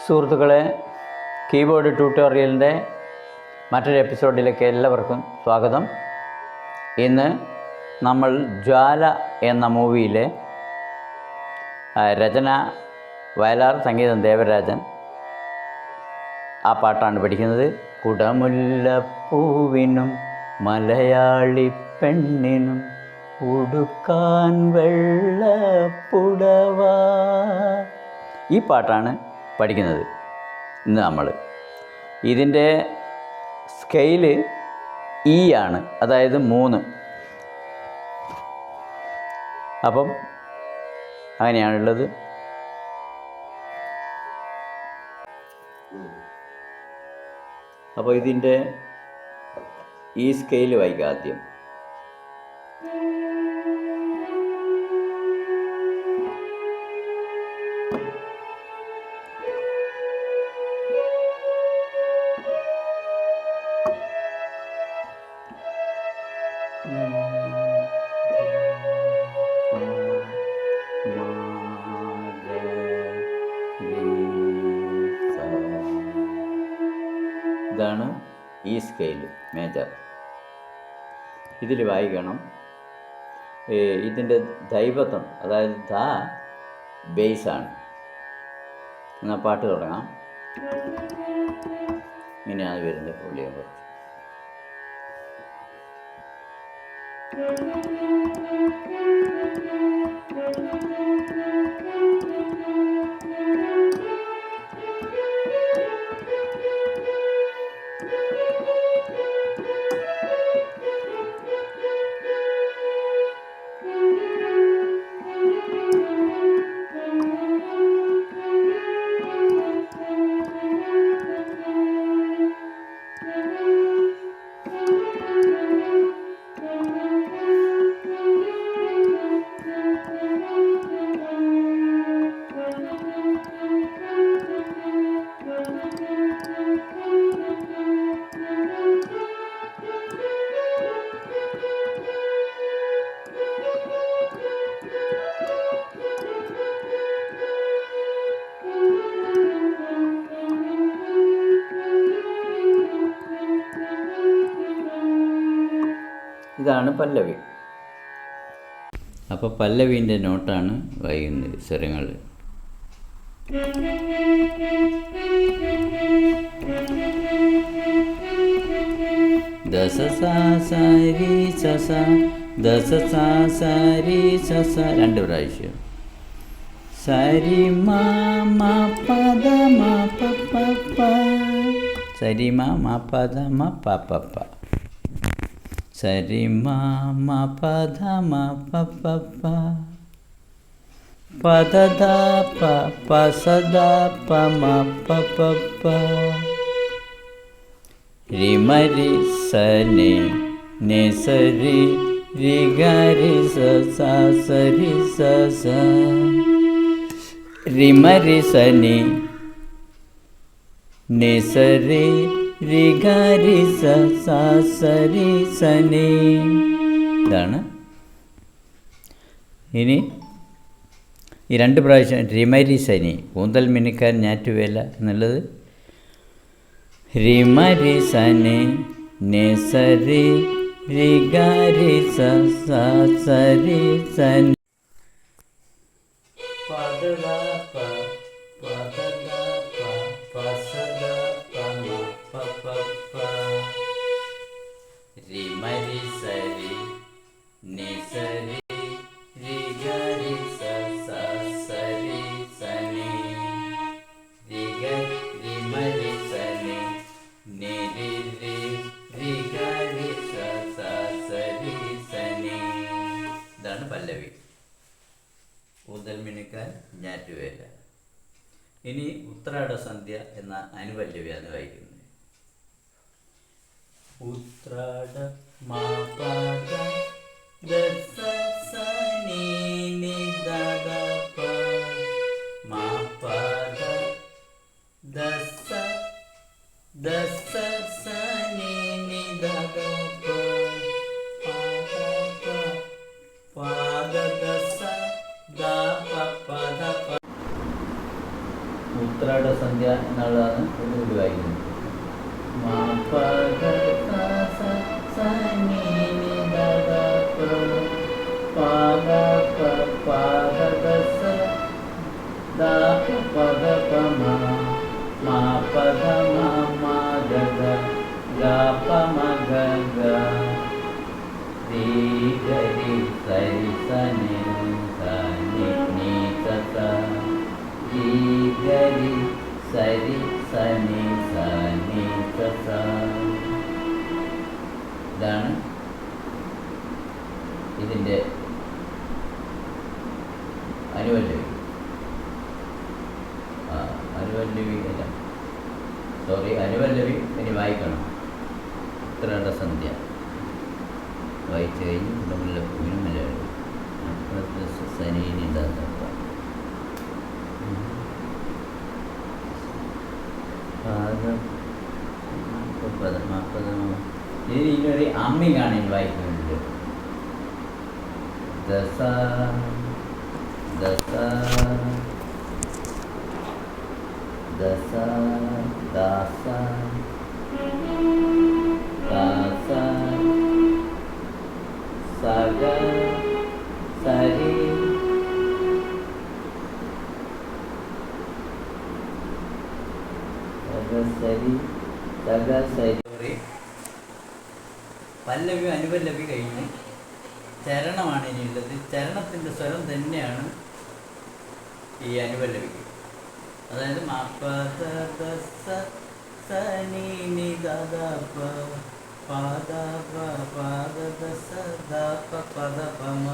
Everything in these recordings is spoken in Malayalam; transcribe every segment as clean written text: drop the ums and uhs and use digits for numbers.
സുഹൃത്തുക്കളെ, കീബോർഡ് ട്യൂട്ടോറിയലിൻ്റെ മറ്റൊരു എപ്പിസോഡിലേക്ക് എല്ലാവർക്കും സ്വാഗതം. ഇന്ന് നമ്മൾ ജ്വാല എന്ന മൂവിയിലെ രചന വയലാർ, സംഗീതം ദേവരാജൻ, ആ പാട്ടാണ് പഠിക്കുന്നത്. കുടമുല്ലപ്പൂവിനും മലയാളി പെണ്ണിനും ഉടുക്കാൻ വെള്ളപ്പുടവ, ഈ പാട്ടാണ് പഠിക്കുന്നത് ഇന്ന് നമ്മൾ. ഇതിൻ്റെ സ്കെയില് ഇ ആണ്, അതായത് 3. അപ്പം അങ്ങനെയാണുള്ളത്. അപ്പോൾ ഇതിൻ്റെ ഈ സ്കെയില് വായിക്കാം ആദ്യം. ഇതാണ് ഈ സ്കെയില് മേജർ. ഇതിൽ വായിക്കണം. ഇതിൻ്റെ ദൈവത്വം, അതായത് ധ ബേസാണ്. എന്നാൽ പാട്ട് തുടങ്ങാം. ഇങ്ങനെയാണ് വരുന്നത്. പുള്ളിയെ കുറച്ച് ഇതാണ് പല്ലവി. അപ്പോൾ പല്ലവീൻ്റെ നോട്ടാണ് വായിക്കുന്നത്. സ്വരങ്ങൾ ദസ സാ സാരി സസ, ദസ സാ സാരി സസ, 2 പ്രാവശ്യം. സരി മാ മാ പദ മാ പ പ പ, സരി മാ മാ പദ മാ പ പ പ, സരി മാ മാ പദ മാ പ പ പ, പദ ദ പ പ സ ദ പ മാ പ പ പ, രി മ രി സ നി നി സ രി രി ഗ രി സ സ സ രി സ സ, രി മ രി സ നി നി സ രി രി ഗ രി സ സ സ രി സ നി. ഇതാണ്. ഇനി ഈ 2 പ്രാവശ്യം റിമരി സനി, കൂന്തൽ മിനുക്കാൻ ഞാറ്റുവേല എന്നുള്ളത്. റിമരി സനി നി സ രി രി ഗ രി സ സ സ രി സ നി, പദ ദ പ പദ ദ പ പ സ ദ പ മ പ പ പ, രി മ രി സ രി നി സ രി രി ഗ രി സ സ സ രി സ നി, രി ഗ രി മ രി സ നി നി രി രി രി ഗ രി സ സ സ രി സ നി. ഇതാണ് പല്ലവി. കൂന്തൽ മിനുക്കാൻ ഞാറ്റുവേല. ഇനി ഉത്രാട സന്ധ്യ എന്ന അനുപല്ലവിയാണ് വായിക്കുന്നത്. ഉത്രാട മാ പദ ദസ സ നി നി ദ ദ പ മാ പദ ദസ ദസ സ നി നി ദ ദ പ പ ദ ദസ ദ പ പ ദ പ. ഉത്രാട സന്ധ്യ എന്നുള്ളതാണ് ഒന്നുകൂടി വായിക്കുന്നത്. മാ പ ധ സ സ സ നീ നി ധ ധ പ പ ധ പ പ ധ ധ സ ധ പ പ ധ പ മ മാ പ ധ മ മ ധ ധ ഗ പ മ ഗ ഗ രി ഗ രി സരി സ നി സ നി നി സ സ രി ഗ രി സരി സ നി സ നി സ സ. ഇതാണ് ഇതിൻ്റെ അനുവല്ലവി. അനുവല്ലവി അല്ല, സോറി, അനുവല്ലവി ഇനി വായിക്കണം. ഉത്രാട സന്ധ്യ വായിച്ചു കഴിഞ്ഞ് മുല്ലപ്പൂവിനും മലയാളം സനീനി ഇതിനൊരു അമ്മിങ്ങാണ് ഇനി വായിക്കുന്നത്. ദസ ദസ ദസ ദാസ ദാസ സഗ സരി സരി സഗ സരി. പല്ലവി അനുപല്ലവി കഴിഞ്ഞ് ചരണമാണ് ഇനിയുള്ളത്. ചരണത്തിൻ്റെ സ്വരം തന്നെയാണ് ഈ അനുപല്ലവിക്ക്. അതായത് മാ പ ധ ധ സ സ നീ നി ധ ധ പ പ ധ പ പ ധ ധ സ ധ പ പ ധ പ മ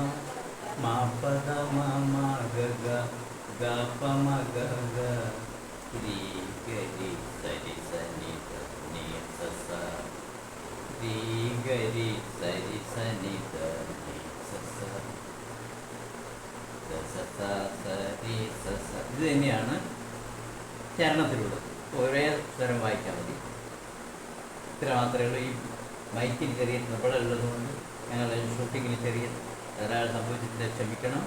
മാ പ ധ മ മ ഗ ഗ ഗ പ മ ഗ ഗ രി ഗ രി സരി സ നി ധ നി സ സ രി ഗ രി സരി സ നി ധ നി സ സ ധ സ സ സ രി സ സ. ഇത് തന്നെയാണ് ചരണത്തിലുള്ളത്. ഒരേ സ്വരം വായിക്കാൻ മതി. ഇത്ര മാത്രമേ ഉള്ളൂ. ഈ മൈക്കിന് ചെറിയ ട്രബിളുള്ളതുകൊണ്ട് ഞങ്ങളുടെ ഷൂട്ടിങ്ങിന് ചെറിയ ധാരാളം സംഭവിച്ചിട്ട് ക്ഷമിക്കണം.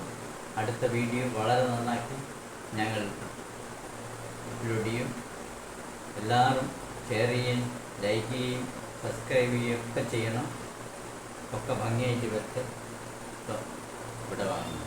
അടുത്ത വീഡിയോ വളരെ നന്നാക്കി ഞങ്ങൾ അപ്ലോഡ് ചെയ്യും. എല്ലാവരും ഷെയർ ചെയ്യുകയും ലൈക്ക് ചെയ്യുകയും സബ്സ്ക്രൈബ് ചെയ്യുകയും ഒക്കെ ചെയ്യണം. ഒക്കെ ഭംഗിയായിട്ട് വരട്ടെ. ഇവിടെ വാങ്ങുന്നു.